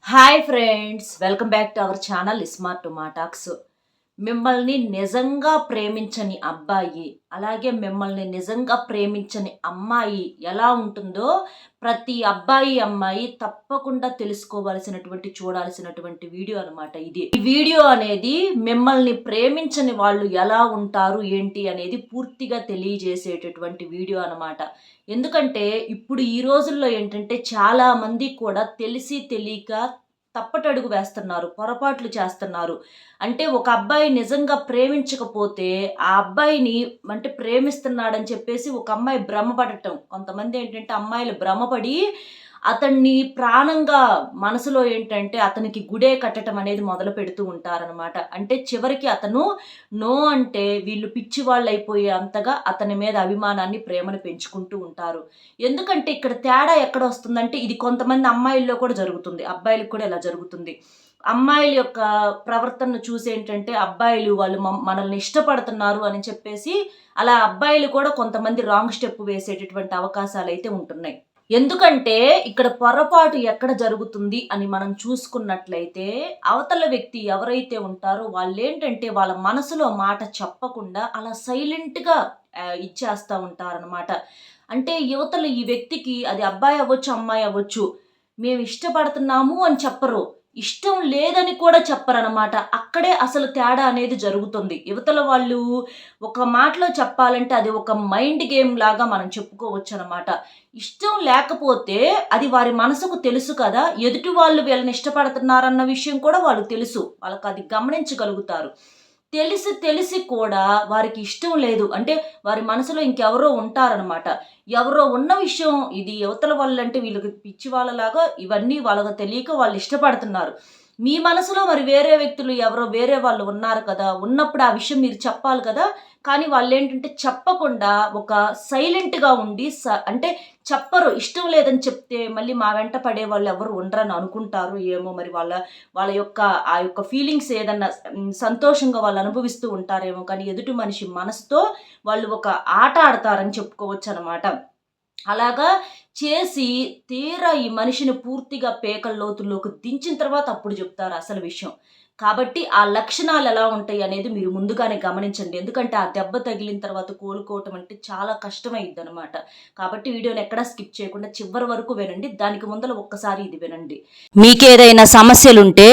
Hi friends, welcome back to our channel smart talks. మిమ్మల్ని నిజంగా ప్రేమించని అబ్బాయి, అలాగే మిమ్మల్ని నిజంగా ప్రేమించని అమ్మాయి ఎలా ఉంటుందో ప్రతి అబ్బాయి అమ్మాయి తప్పకుండా తెలుసుకోవాల్సినటువంటి చూడాల్సినటువంటి వీడియో అనమాట ఇది. ఈ వీడియో అనేది మిమ్మల్ని ప్రేమించని వాళ్ళు ఎలా ఉంటారు ఏంటి అనేది పూర్తిగా తెలియజేసేటటువంటి వీడియో అనమాట. ఎందుకంటే ఇప్పుడు ఈ రోజుల్లో ఏంటంటే చాలా మంది కూడా తెలిసి తెలియక తప్పటడుగు వేస్తున్నారు, పొరపాట్లు చేస్తున్నారు. అంటే ఒక అబ్బాయి నిజంగా ప్రేమించకపోతే ఆ అబ్బాయిని అంటే ప్రేమిస్తున్నాడని చెప్పేసి ఒక అమ్మాయి భ్రమపడటం. కొంతమంది ఏంటంటే అమ్మాయిలు భ్రమపడి అతన్ని ప్రాణంగా మనసులో ఏంటంటే అతనికి గుడే కట్టడం అనేది మొదలు పెడుతూ ఉంటారనమాట. అంటే చివరికి అతను నో అంటే వీళ్ళు పిచ్చి వాళ్ళు అయిపోయే అంతగా అతని మీద అభిమానాన్ని, ప్రేమను పెంచుకుంటూ ఉంటారు. ఎందుకంటే ఇక్కడ తేడా ఎక్కడ వస్తుందంటే ఇది కొంతమంది అమ్మాయిల్లో కూడా జరుగుతుంది, అబ్బాయిలకు కూడా ఇలా జరుగుతుంది. అమ్మాయిల యొక్క ప్రవర్తనను చూసి ఏంటంటే అబ్బాయిలు వాళ్ళు మనల్ని ఇష్టపడుతున్నారు అని చెప్పేసి అలా అబ్బాయిలు కూడా కొంతమంది రాంగ్ స్టెప్ వేసేటటువంటి అవకాశాలు అయితే ఉంటున్నాయి. ఎందుకంటే ఇక్కడ పొరపాటు ఎక్కడ జరుగుతుంది అని మనం చూసుకున్నట్లయితే అవతల వ్యక్తి ఎవరైతే ఉంటారో వాళ్ళేంటంటే వాళ్ళ మనసులో మాట చెప్పకుండా అలా సైలెంట్గా ఇచ్చేస్తూ ఉంటారనమాట. అంటే యువతలు ఈ వ్యక్తికి అది అబ్బాయి అవ్వచ్చు, అమ్మాయి అవ్వచ్చు, మేము ఇష్టపడుతున్నాము అని చెప్పరు, ఇష్టం లేదని కూడా చెప్పరనమాట. అక్కడే అసలు తేడా అనేది జరుగుతుంది. యువతల వాళ్ళు ఒక మాటలో చెప్పాలంటే అది ఒక మైండ్ గేమ్ లాగా మనం చెప్పుకోవచ్చు అనమాట. ఇష్టం లేకపోతే అది వారి మనసుకు తెలుసు కదా, ఎదుటి వాళ్ళు వీళ్ళని ఇష్టపడుతున్నారన్న విషయం కూడా వాళ్ళు తెలుసు, వాళ్ళకి అది గమనించగలుగుతారు. తెలిసి తెలిసి కూడా వారికి ఇష్టం లేదు అంటే వారి మనసులో ఇంకెవరో ఉంటారనమాట. ఎవరో ఉన్న విషయం ఇది యువతల వాళ్ళంటే వీళ్ళకి పిచ్చి వాళ్ళలాగా ఇవన్నీ వాళ్ళకి తెలియక వాళ్ళు ఇష్టపడుతున్నారు. మీ మనసులో మరి వేరే వ్యక్తులు ఎవరో వేరే వాళ్ళు ఉన్నారు కదా, ఉన్నప్పుడు ఆ విషయం మీరు చెప్పాలి కదా. కానీ వాళ్ళేంటంటే చెప్పకుండా ఒక సైలెంట్‌గా ఉండి అంటే చెప్పరు. ఇష్టం లేదని చెప్తే మళ్ళీ మా వెంట పడే వాళ్ళు ఎవరు ఉండరని అనుకుంటారు ఏమో మరి వాళ్ళ యొక్క ఆ యొక్క ఫీలింగ్స్ ఏదన్నా సంతోషంగా వాళ్ళు అనుభవిస్తూ ఉంటారేమో, కానీ ఎదుటి మనిషి మనసుతో వాళ్ళు ఒక ఆట ఆడతారని చెప్పుకోవచ్చనమాట. అలాగా చేసి తీరా ఈ మనిషిని పూర్తిగా పేకల లోతుల్లోకి దించిన తర్వాత అప్పుడు చెప్తారు అసలు విషయం. కాబట్టి ఆ లక్షణాలు ఎలా ఉంటాయి అనేది మీరు ముందుగానే గమనించండి. ఎందుకంటే ఆ దెబ్బ తగిలిన తర్వాత కోలుకోవటం అంటే చాలా కష్టమైద్దనమాట. కాబట్టి వీడియోని ఎక్కడా స్కిప్ చేయకుండా చివరి వరకు వినండి. దానికి ముందర ఒక్కసారి ఇది వినండి. మీకేదైనా సమస్యలుంటే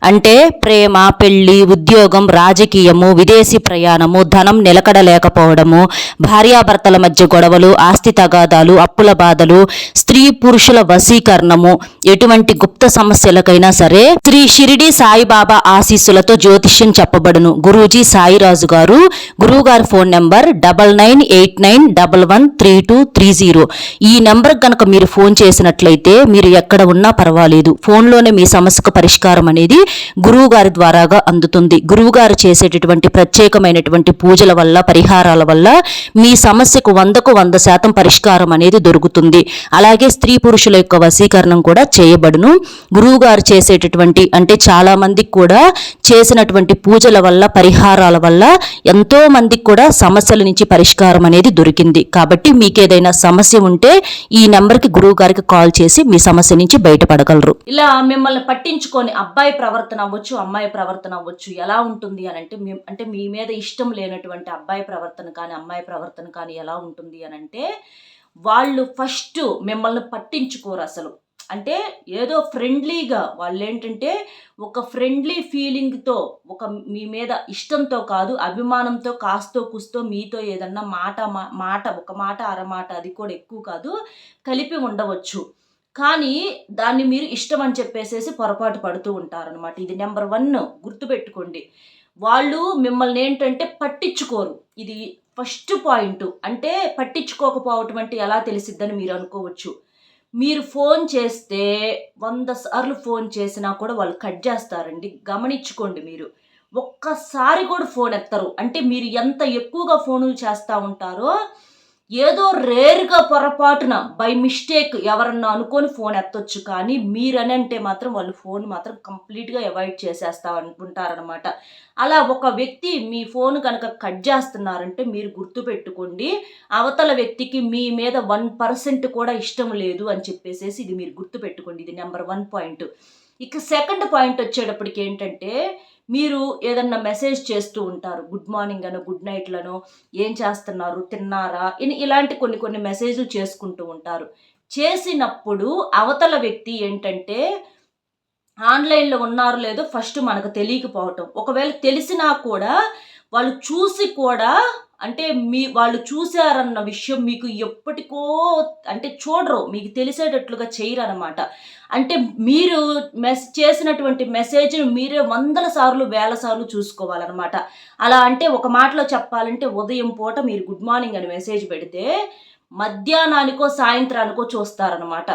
అంటే ప్రేమ, పెళ్లి, ఉద్యోగం, రాజకీయము, విదేశీ ప్రయాణము, ధనం నిలకడలేకపోవడము, భార్యాభర్తల మధ్య గొడవలు, ఆస్తి తగాదాలు, అప్పుల బాధలు, స్త్రీ పురుషుల వశీకరణము, ఎటువంటి గుప్త సమస్యలకైనా సరే శ్రీ షిరిడి సాయిబాబా ఆశీస్సులతో జ్యోతిష్యం చెప్పబడును. గురూజీ సాయిరాజు గారు. గురువు గారి ఫోన్ నెంబర్ 9989113230. ఈ నెంబర్ కనుక మీరు ఫోన్ చేసినట్లయితే మీరు ఎక్కడ ఉన్నా పర్వాలేదు, ఫోన్లోనే మీ సమస్యకు పరిష్కారం అనేది గురువు గారి ద్వారాగా అందుతుంది. గురువు గారు చేసేటటువంటి ప్రత్యేకమైనటువంటి పూజల వల్ల, పరిహారాల వల్ల మీ సమస్యకు 100కు 100% పరిష్కారం అనేది దొరుకుతుంది. అలాగే స్త్రీ పురుషుల యొక్క వశీకరణం కూడా చేయబడును. గురువు గారు చేసేటటువంటి అంటే చాలా మందికి కూడా చేసినటువంటి పూజల వల్ల, పరిహారాల వల్ల ఎంతో మందికి కూడా సమస్యల నుంచి పరిష్కారం అనేది దొరికింది. కాబట్టి మీకేదైనా సమస్య ఉంటే ఈ నెంబర్కి గురువు గారికి కాల్ చేసి మీ సమస్య నుంచి బయటపడగలరు. ఇలా మిమ్మల్ని పట్టించుకొని అబ్బాయి ప్రవర్తన అవ్వచ్చు, అమ్మాయి ప్రవర్తన అవ్వచ్చు ఎలా ఉంటుంది అని అంటే మీ మీద ఇష్టం లేనటువంటి అబ్బాయి ప్రవర్తన కానీ అమ్మాయి ప్రవర్తన కానీ ఎలా ఉంటుంది అని అంటే వాళ్ళు ఫస్ట్ మిమ్మల్ని పట్టించుకోరు అసలు. అంటే ఏదో ఫ్రెండ్లీగా వాళ్ళేంటంటే ఒక ఫ్రెండ్లీ ఫీలింగ్తో, ఒక మీ మీద ఇష్టంతో కాదు అభిమానంతో కాస్తో కుస్తో మీతో ఏదన్నా మాట ఒక మాట అరమాట అది కూడా ఎక్కువ కాదు కలిపి ఉండవచ్చు. కానీ దాన్ని మీరు ఇష్టం అని చెప్పేసేసి పొరపాటు పడుతూ ఉంటారనమాట. ఇది నెంబర్ 1 గుర్తుపెట్టుకోండి. వాళ్ళు మిమ్మల్ని ఏంటంటే పట్టించుకోరు. ఇది ఫస్ట్ పాయింట్. అంటే పట్టించుకోకపోవటం అంటే ఎలా తెలిసిద్దని మీరు అనుకోవచ్చు. మీరు ఫోన్ చేస్తే 100 సార్లు ఫోన్ చేసినా కూడా వాళ్ళు కట్ చేస్తారండి. గమనించుకోండి మీరు. ఒక్కసారి కూడా ఫోన్ ఎత్తరు. అంటే మీరు ఎంత ఎక్కువగా ఫోనులు చేస్తూ ఉంటారో ఏదో రేర్‌గా పొరపాటున బై మిస్టేక్ ఎవరన్నా అనుకోని ఫోన్ ఎత్తొచ్చు. కానీ మీరనంటే మాత్రం వాళ్ళు ఫోన్ మాత్రం కంప్లీట్‌గా అవాయిడ్ చేసేస్తా ఉంటారనమాట. అలా ఒక వ్యక్తి మీ ఫోన్ గనక కట్ చేస్తున్నారంటే మీరు గుర్తుపెట్టుకోండి, అవతల వ్యక్తికి మీ మీద 1% కూడా ఇష్టం లేదు అని చెప్పేసేసి ఇది మీరు గుర్తుపెట్టుకోండి. ఇది నెంబర్ 1 పాయింట్. ఇక సెకండ్ పాయింట్ వచ్చేటప్పటికి ఏంటంటే, మీరు ఏదన్నా మెసేజ్ చేస్తూ ఉంటారు. గుడ్ మార్నింగ్ అనో, గుడ్ నైట్‌లనో, ఏం చేస్తున్నారు, తిన్నారా? ఇలాంటి కొన్ని కొన్ని మెసేజ్‌లు చేసుకుంటూ ఉంటారు. చేసినప్పుడు అవతల వ్యక్తి ఏంటంటే, ఆన్‌లైన్‌లో ఉన్నారో లేదో ఫస్ట్ మనకు తెలియకపోవటం. ఒకవేళ తెలిసినా కూడా వాళ్ళు చూసి కూడా అంటే వాళ్ళు చూసారన్న విషయం మీకు ఎప్పటికో అంటే చూడరు. మీకు తెలిసేటట్లుగా చేయరనమాట. అంటే మీరు చేసినటువంటి మెసేజ్‌ని మీరే వందల సార్లు, వేల సార్లు చూసుకోవాలనమాట. అలా అంటే ఒక మాటలో చెప్పాలంటే ఉదయం పూట మీరు గుడ్ మార్నింగ్ అని మెసేజ్ పెడితే మధ్యాహ్నానికో, సాయంత్రానికో చూస్తారనమాట.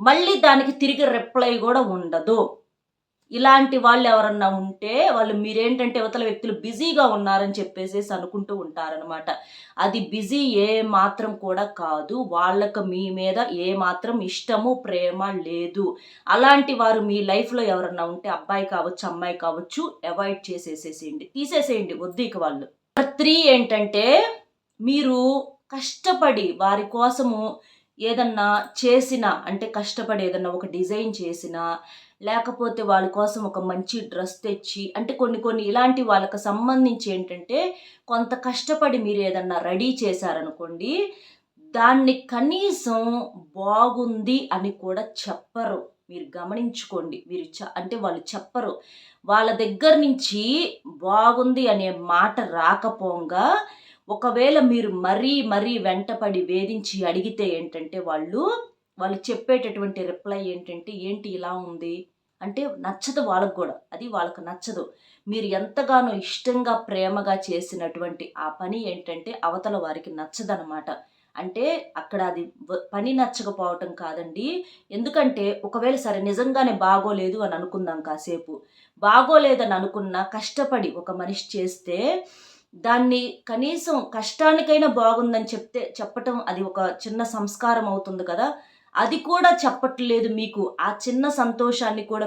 మళ్ళీ దానికి తిరిగి రిప్లై గూడా ఉండదు. ఇలాంటి వాళ్ళెవరన్నా ఉంటే, మీరేంటంటే ఇవతల వ్యక్తులు బిజీగా ఉన్నారని చెప్పేసేసి అనుకుంటూ ఉంటారనమాట. అది బిజీ ఏ మాత్రం కూడా కాదు. వాళ్ళకి మీ మీద ఏ మాత్రం ఇష్టము, ప్రేమ లేదు. అలాంటి వారు మీ లైఫ్‌లో ఎవరన్నా ఉంటే అబ్బాయి కావచ్చు, అమ్మాయి కావచ్చు అవాయిడ్ చేసేసేసేయండి. తీసేసేయండి వద్దిక వాళ్ళు. నెంబర్ 3 ఏంటంటే, మీరు కష్టపడి వారి కోసము ఏదన్నా చేసినా అంటే కష్టపడి ఏదన్నా ఒక డిజైన్ చేసినా లేకపోతే వాళ్ళ కోసం ఒక మంచి డ్రెస్ తెచ్చి అంటే కొన్ని కొన్ని ఇలాంటి వాళ్ళకి సంబంధించి ఏంటంటే కొంత కష్టపడి మీరు ఏదన్నా రెడీ చేశారనుకోండి, దాన్ని కనీసం బాగుంది అని కూడా చెప్పరు. మీరు గమనించుకోండి. మీరు అంటే వాళ్ళు చెప్పరు. వాళ్ళ దగ్గర నుంచి బాగుంది అనే మాట రాకపోంగా ఒకవేళ మీరు మరీ మరీ వెంటపడి వేధించి అడిగితే ఏంటంటే వాళ్ళు చెప్పేటటువంటి రిప్లై ఏంటంటే, "ఏంటి ఇలా ఉంది?" అంటే నచ్చదు వాళ్ళకి గూడా. అది వాళ్ళకి నచ్చదు. మీరు ఎంతగానో ఇష్టంగా, ప్రేమగా చేసినటువంటి ఆ పని ఏంటంటే అవతల వారికి నచ్చదనమాట. అంటే అక్కడ అది పని నచ్చకపోవటం కాదండి. ఎందుకంటే ఒకవేళ సరే నిజంగానే బాగోలేదు అని అనుకుందాం కాసేపు. బాగోలేదని అనుకున్నా కష్టపడి ఒక మనిషి చేస్తే దాన్ని కనీసం కష్టానికైనా బాగుందని చెప్పటం అది ఒక చిన్న సంస్కారం అవుతుంది కదా! అది కూడా చెప్పట్లేదు మీకు. ఆ చిన్న సంతోషాన్ని కూడా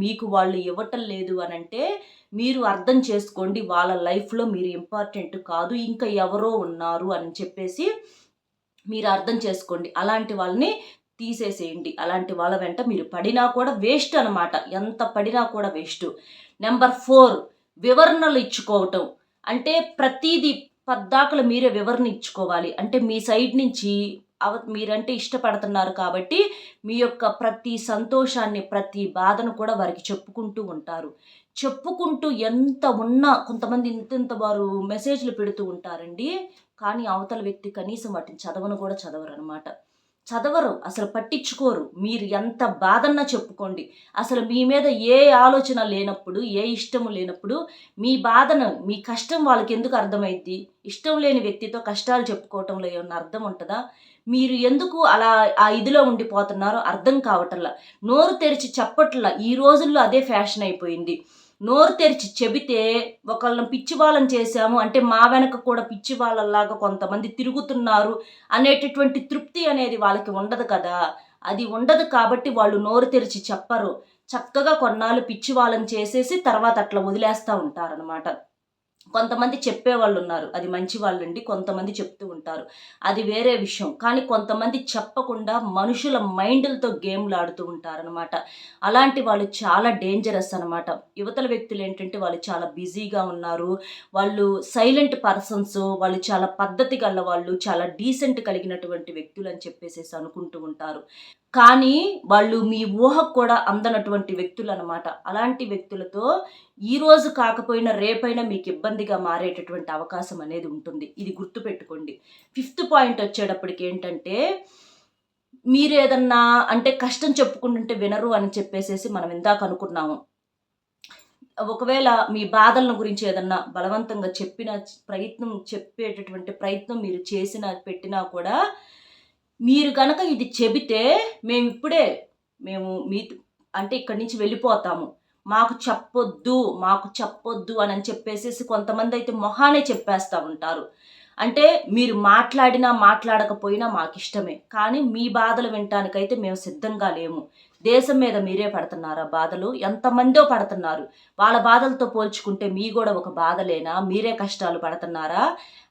మీకు వాళ్ళు ఇవ్వటం లేదు అనంటే, మీరు అర్థం చేసుకోండి వాళ్ళ లైఫ్‌లో మీరు ఇంపార్టెంట్ కాదు. ఇంకా ఎవరో ఉన్నారు అని చెప్పేసి మీరు అర్థం చేసుకోండి. అలాంటి వాళ్ళని తీసేసేయండి. అలాంటి వాళ్ళ వెంట మీరు పడినా కూడా వేస్ట్ అనమాట. ఎంత పడినా కూడా వేస్టు. నెంబర్ 4 వివరణలు ఇచ్చుకోవటం. అంటే ప్రతీదీ పద్దాకల మీరే వివరణ ఇచ్చుకోవాలి. అంటే మీ సైడ్ నుంచి మీరంటే ఇష్టపడుతున్నారు కాబట్టి, మీ యొక్క ప్రతి సంతోషాన్ని, ప్రతి బాధను కూడా వారికి చెప్పుకుంటూ ఉంటారు. చెప్పుకుంటూ ఎంత ఉన్నా కొంతమంది ఇంతింత వారు మెసేజ్‌లు పెడుతూ ఉంటారండి. కానీ అవతల వ్యక్తి కనీసం వాటిని చదవను కూడా చదవరనమాట. చదవరు. అసలు పట్టించుకోరు. మీరు ఎంత బాధన్నా చెప్పుకోండి. అసలు మీ మీద ఏ ఆలోచన లేనప్పుడు, ఏ ఇష్టము లేనప్పుడు, మీ బాధను, మీ కష్టం వాళ్ళకెందుకు అర్థమైద్ది? ఇష్టం లేని వ్యక్తితో కష్టాలు చెప్పుకోవటంలో ఏమన్నా అర్థం ఉంటదా? మీరు ఎందుకు అలా ఆ ఇదిలో ఉండిపోతున్నారో అర్థం కావటంలా. నోరు తెరిచి చెప్పట్లా. ఈ రోజుల్లో అదే ఫ్యాషన్ అయిపోయింది. నోరు తెరిచి చెబితే ఒకళ్ళని పిచ్చి వాళ్ళని చేశాము అంటే మా వెనక కూడా పిచ్చి వాళ్ళలాగా కొంతమంది తిరుగుతున్నారు అనేటటువంటి తృప్తి అనేది వాళ్ళకి ఉండదు కదా! అది ఉండదు కాబట్టి వాళ్ళు నోరు తెరిచి చెప్పరు. చక్కగా కొన్నాళ్ళు పిచ్చి వాళ్ళని చేసేసి తర్వాత అట్లా వదిలేస్తా ఉంటారనమాట. కొంతమంది చెప్పేవాళ్ళున్నారు. అది మంచి వాళ్ళండి. కొంతమంది చెప్తూ ఉంటారు. అది వేరే విషయం. కానీ కొంతమంది చెప్పకుండా మనుషుల మైండులతో గేమ్‌లాడుతూ ఉంటారనమాట. అలాంటి వాళ్ళు చాలా డేంజరస్ అనమాట. యువతల వ్యక్తులేంటంటే వాళ్ళు చాలా బిజీగా ఉన్నారు. వాళ్ళు సైలెంట్ పర్సన్స్, వాళ్ళు చాలా పద్ధతి గల వాళ్ళు, చాలా డీసెంట్ కలిగినటువంటి వ్యక్తులని చెప్పేసేసి అనుకుంటూ ఉంటారు. కానీ వాళ్ళు మీ ఊహకు కూడా అందనటువంటి వ్యక్తులనమాట. అలాంటి వ్యక్తులతో ఈరోజు కాకపోయినా రేపైనా మీకు ఇబ్బందిగా మారేటటువంటి అవకాశం అనేది ఉంటుంది. ఇది గుర్తుపెట్టుకోండి. ఫిఫ్త్ పాయింట్ వచ్చేటప్పటికి ఏంటంటే, మీరేదన్నా అంటే కష్టం చెప్పుకుంటుంటే వినరు అని చెప్పేసేసి మనం ఇందాక అనుకున్నాము. ఒకవేళ మీ బాధలను గురించి ఏదన్నా బలవంతంగా చెప్పేటటువంటి ప్రయత్నం మీరు చేసినా, పెట్టినా కూడా మీరు గనక ఇది చెబితే మేము అంటే ఇక్కడి నుంచి వెళ్ళిపోతాము. మాకు చెప్పొద్దు అనని చెప్పేసేసి కొంతమందయితే మొహానే చెప్పేస్తా ఉంటారు. అంటే మీరు మాట్లాడినా, మాట్లాడకపోయినా మాకిష్టమే. కానీ మీ బాధలు వినటానికైతే మేము సిద్ధంగా లేము. దేశం మీద మీరే పడుతున్నారా బాధలు? ఎంతమందో పడుతున్నారు. వాళ్ళ బాధలతో పోల్చుకుంటే గూడా ఒక బాధలేనా? మీరే కష్టాలు పడుతున్నారా?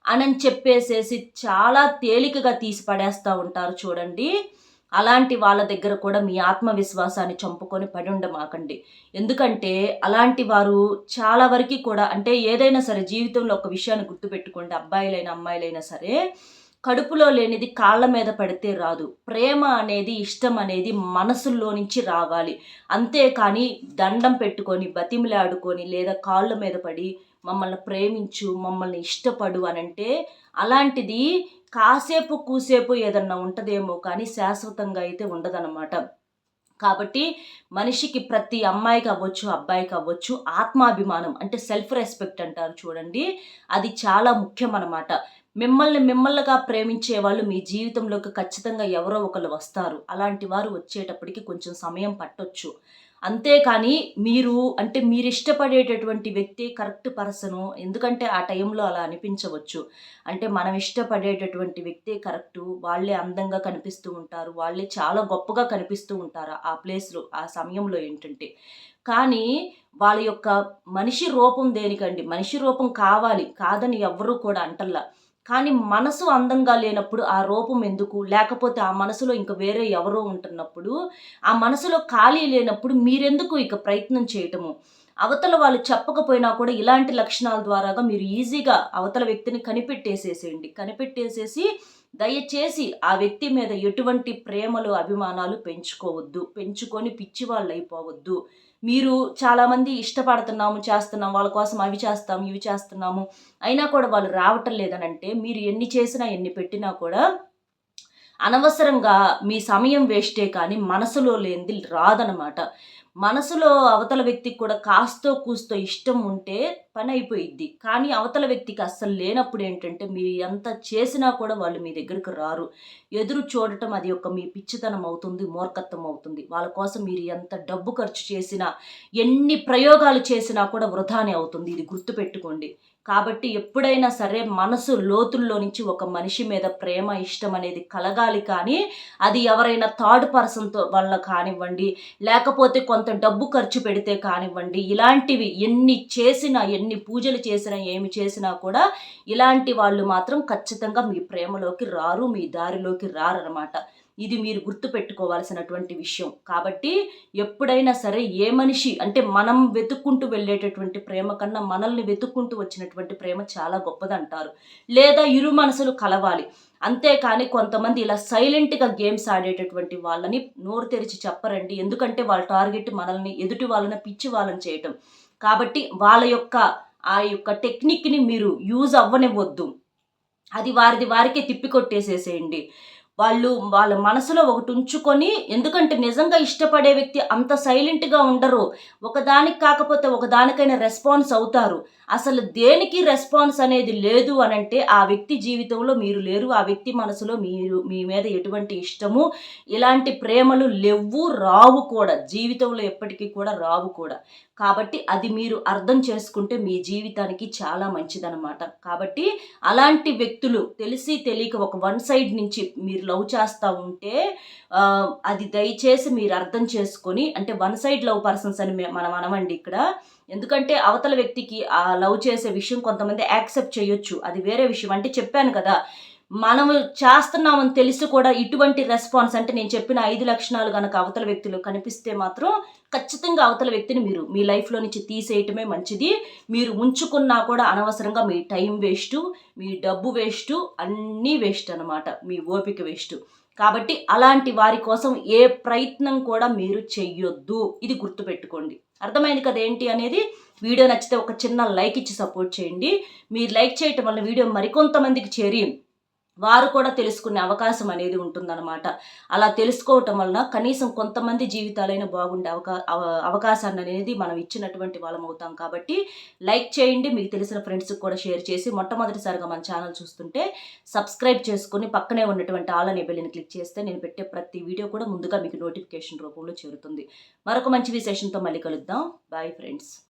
అనని చెప్పేసేసి చాలా తేలికగా తీసి పడేస్తా ఉంటారు చూడండి. అలాంటి వాళ్ళ దగ్గర కూడా మీ ఆత్మవిశ్వాసాన్ని చంపుకొని పడి ఉండమాకండి. ఎందుకంటే అలాంటి వారు చాలా వరకి కూడా అంటే ఏదైనా సరే జీవితంలో ఒక విషయాన్ని గుర్తుపెట్టుకోండి. అబ్బాయిలైనా, అమ్మాయిలైనా సరే కడుపులో లేనిది కాళ్ళ మీద పడితే రాదు. ప్రేమ అనేది, ఇష్టం అనేది మనసులో నుంచి రావాలి. అంతేకాని దండం పెట్టుకొని, బతిమిలాడుకొని లేదా కాళ్ళ మీద పడి మమ్మల్ని ప్రేమించు, మమ్మల్ని ఇష్టపడు అనంటే అలాంటిది కాసేపు, కూసేపు ఏదన్నా ఉంటదేమో కానీ శాశ్వతంగా అయితే ఉండదనమాట. కాబట్టి మనిషికి ప్రతి అమ్మాయికి అవ్వచ్చు, అబ్బాయికి అవ్వచ్చు ఆత్మాభిమానం అంటే సెల్ఫ్ రెస్పెక్ట్ అంటారు చూడండి. అది చాలా ముఖ్యమనమాట. మిమ్మల్నిగా ప్రేమించే వాళ్ళు మీ జీవితంలోకి ఖచ్చితంగా ఎవరో ఒకళ్ళు వస్తారు. అలాంటి వారు వచ్చేటప్పటికి కొంచెం సమయం పట్టొచ్చు. అంతేకానీ మీరు అంటే మీరిష్టపడేటటువంటి వ్యక్తి కరెక్ట్ పర్సను. ఎందుకంటే ఆ టైంలో అలా అనిపించవచ్చు. అంటే మనం ఇష్టపడేటటువంటి వ్యక్తే కరెక్టు. వాళ్ళే అందంగా కనిపిస్తూ ఉంటారు. వాళ్ళే చాలా గొప్పగా కనిపిస్తూ ఉంటారు ఆ ప్లేస్‌లో, ఆ సమయంలో ఏంటంటే. కానీ వాళ్ళ యొక్క మనిషి రూపం దేనికండి? మనిషి రూపం కావాలి. కాదని ఎవ్వరు కూడా అంటల్లా. కానీ మనసు అందంగా లేనప్పుడు ఆ రూపం ఎందుకు? లేకపోతే ఆ మనసులో ఇంక వేరే ఎవరో ఉంటున్నప్పుడు, ఆ మనసులో ఖాళీ లేనప్పుడు మీరెందుకు ఇక ప్రయత్నం చేయటము? అవతల వాళ్ళు చెప్పకపోయినా కూడా ఇలాంటి లక్షణాల ద్వారాగా మీరు ఈజీగా అవతల వ్యక్తిని కనిపెట్టేసేసేయండి. కనిపెట్టేసేసి దయచేసి ఆ వ్యక్తి మీద ఎటువంటి ప్రేమలు, అభిమానాలు పెంచుకోవద్దు. పెంచుకొని పిచ్చివాళ్ళైపోవద్దు. మీరు చాలామంది ఇష్టపడుతున్నాము, చేస్తున్నాం, వాళ్ళ కోసం అవి చేస్తాం, ఇవి చేస్తున్నాము. అయినా కూడా వాళ్ళు రావటం లేదనంటే మీరు ఎన్ని చేసినా, ఎన్ని పెట్టినా కూడా అనవసరంగా మీ సమయం వేస్టే కానీ మనసులో లేనిది రాదనమాట. మనసులో అవతల వ్యక్తికి కూడా కాస్తో కూస్తో ఇష్టం ఉంటే పనయిపోయిద్ది. కానీ అవతల వ్యక్తికి అస్సలు లేనప్పుడు ఏంటంటే మీరు ఎంత చేసినా కూడా వాళ్ళు మీ దగ్గరికి రారు. ఎదురు చూడటం అది ఒక మీ పిచ్చితనం అవుతుంది, మూర్ఖత్వం అవుతుంది. వాళ్ళ కోసం మీరు ఎంత డబ్బు ఖర్చు చేసినా, ఎన్ని ప్రయోగాలు చేసినా కూడా వృధానే అవుతుంది. ఇది గుర్తుపెట్టుకోండి. కాబట్టి ఎప్పుడైనా సరే మనసు లోతుల్లో నుంచి ఒక మనిషి మీద ప్రేమ, ఇష్టం అనేది కలగాలి కానీ, అది ఎవరైనా థర్డ్ పర్సన్‌తో వల్ల కానివ్వండి, లేకపోతే కొంత డబ్బు ఖర్చు పెడితే కానివ్వండి, ఇలాంటివి ఎన్ని చేసినా, ఎన్ని పూజలు చేసినా, ఏమి చేసినా కూడా ఇలాంటి వాళ్ళు మాత్రం ఖచ్చితంగా మీ ప్రేమలోకి రారు, మీ దారిలోకి రారనమాట. ఇది మీరు గుర్తుపెట్టుకోవాల్సినటువంటి విషయం. కాబట్టి ఎప్పుడైనా సరే ఏ మనిషి అంటే మనం వెతుక్కుంటూ వెళ్ళేటటువంటి ప్రేమ కన్నా మనల్ని వెతుక్కుంటూ వచ్చినటువంటి ప్రేమ చాలా గొప్పదంటారు. లేదా ఇరు మనసులు కలవాలి. అంతేకాని కొంతమంది ఇలా సైలెంట్‌గా గేమ్స్ ఆడేటటువంటి వాళ్ళని నోరు తెరిచి చెప్పరండి. ఎందుకంటే వాళ్ళ టార్గెట్ మనల్ని ఎదుటి వాళ్ళని పిచ్చి వాళ్ళని చేయటం. కాబట్టి వాళ్ళ యొక్క ఆ యొక్క టెక్నిక్‌ని మీరు యూజ్ అవ్వనివ్వొద్దు. అది వారిది వారికే తిప్పికొట్టేసేసేయండి. వాళ్ళ మనసులో ఒకటుంచుకొని ఎందుకంటే నిజంగా ఇష్టపడే వ్యక్తి అంత సైలెంట్‌గా ఉండరు. ఒకదానికి కాకపోతే ఒకదానికైనా రెస్పాన్స్ అవుతారు. అసలు దేనికి రెస్పాన్స్ అనేది లేదు అనంటే ఆ వ్యక్తి జీవితంలో మీరు లేరు. ఆ వ్యక్తి మనసులో మీ మీద ఎటువంటి ఇష్టము, ఇలాంటి ప్రేమలు లెవ్వు, రావు కూడా. జీవితంలో ఎప్పటికి కూడా రావు కూడా. కాబట్టి అది మీరు అర్థం చేసుకుంటే మీ జీవితానికి చాలా మంచిదనమాట. కాబట్టి అలాంటి వ్యక్తులు తెలిసి తెలియక ఒక వన్ సైడ్ నుంచి మీరు లవ్ చేస్తా ఉంటే అది దయచేసి మీరు అర్థం చేసుకొని అంటే వన్ సైడ్ లవ్ పర్సన్స్ అని మనం అనమండి ఇక్కడ. ఎందుకంటే అవతల వ్యక్తికి ఆ లవ్ చేసే విషయం కొంతమంది యాక్సెప్ట్ చేయొచ్చు. అది వేరే విషయం. అంటే చెప్పాను కదా! మనము చేస్తున్నామని తెలిసి కూడా ఇటువంటి రెస్పాన్స్ అంటే నేను చెప్పిన 5 లక్షణాలు గనక అవతల వ్యక్తిలో కనిపిస్తే మాత్రం ఖచ్చితంగా అవతల వ్యక్తిని మీరు మీ లైఫ్‌లో నుంచి తీసేయటమే మంచిది. మీరు ఉంచుకున్నా కూడా అనవసరంగా మీ టైం వేస్టు, మీ డబ్బు వేస్టు, అన్నీ వేస్ట్ అనమాట. మీ ఓపిక వేస్టు. కాబట్టి అలాంటి వారి కోసం ఏ ప్రయత్నం కూడా మీరు చెయ్యొద్దు. ఇది గుర్తుపెట్టుకోండి. అర్థమైంది కదా ఏంటి అనేది? వీడియో నచ్చితే ఒక చిన్న లైక్ ఇచ్చి సపోర్ట్ చేయండి. మీరు లైక్ చేయటం వల్ల వీడియో మరికొంతమందికి చేరి వారు కూడా తెలుసుకునే అవకాశం అనేది ఉంటుందన్నమాట. అలా తెలుసుకోవటం వలన కనీసం కొంతమంది జీవితాలైనా బాగుండే అవకాశాన్ని అనేది మనం ఇచ్చినటువంటి వాళ్ళం అవుతాం. కాబట్టి లైక్ చేయండి. మీకు తెలిసిన ఫ్రెండ్స్‌కి కూడా షేర్ చేసి మొట్టమొదటిసారిగా మన ఛానల్ చూస్తుంటే సబ్స్క్రైబ్ చేసుకొని పక్కనే ఉన్నటువంటి ఆల్ అనే బెల్‌ని క్లిక్ చేస్తే నేను పెట్టే ప్రతి వీడియో కూడా ముందుగా మీకు నోటిఫికేషన్ రూపంలో చేరుతుంది. మరొక మంచి విశేషంతో మళ్ళీ కలుద్దాం. Bye friends.